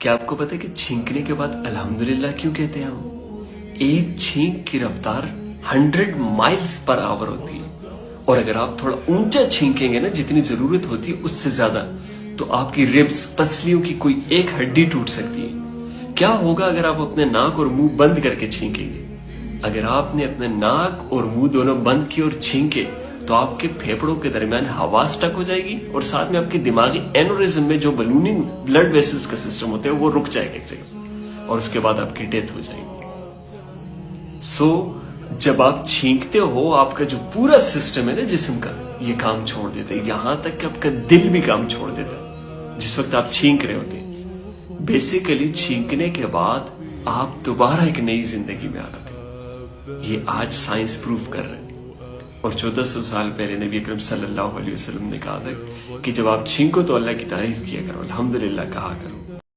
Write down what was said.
क्या आपको पता है कि छींकने के बाद अल्हम्दुलिल्लाह क्यों कहते हैं हम? एक छींक की रफ्तार 100 माइल्स पर आवर होती है, और अगर आप थोड़ा ऊंचा छींकेंगे ना, जितनी जरूरत होती है उससे ज्यादा, तो आपकी रिब्स, पसलियों की कोई एक हड्डी टूट सकती है। क्या होगा अगर आप अपने नाक और मुंह बंद करके छींकेंगे? अगर आपने अपने नाक और मुंह दोनों बंद किए और छींके, तो आपके फेफड़ों के दरमियान हवा स्टक हो जाएगी और साथ में आपके दिमागी एनोरिज्म में जो बलूनिंग ब्लड वेसल्स का सिस्टम होता है वो रुक जाएगा एक जगह, और उसके बाद आपकी डेथ हो जाएगी। जब आप छींकते हो, आपका जो पूरा सिस्टम है ना जिस्म का, ये काम छोड़ देता है। यहां तक कि आपका दिल भी काम छोड़ देता है जिस वक्त आप छींक रहे होते हैं। बेसिकली छींकने के बाद आप दोबारा एक नई जिंदगी में आ जाते हैं। ये आज साइंस प्रूफ कर रहे हैं। और 1400 साल पहले नबी अकरम सल्लल्लाहु अलैहि वसल्लम ने कहा था कि जब आप छींको तो अल्लाह की तारीफ किया करो, अल्हम्दुलिल्लाह कहा करो।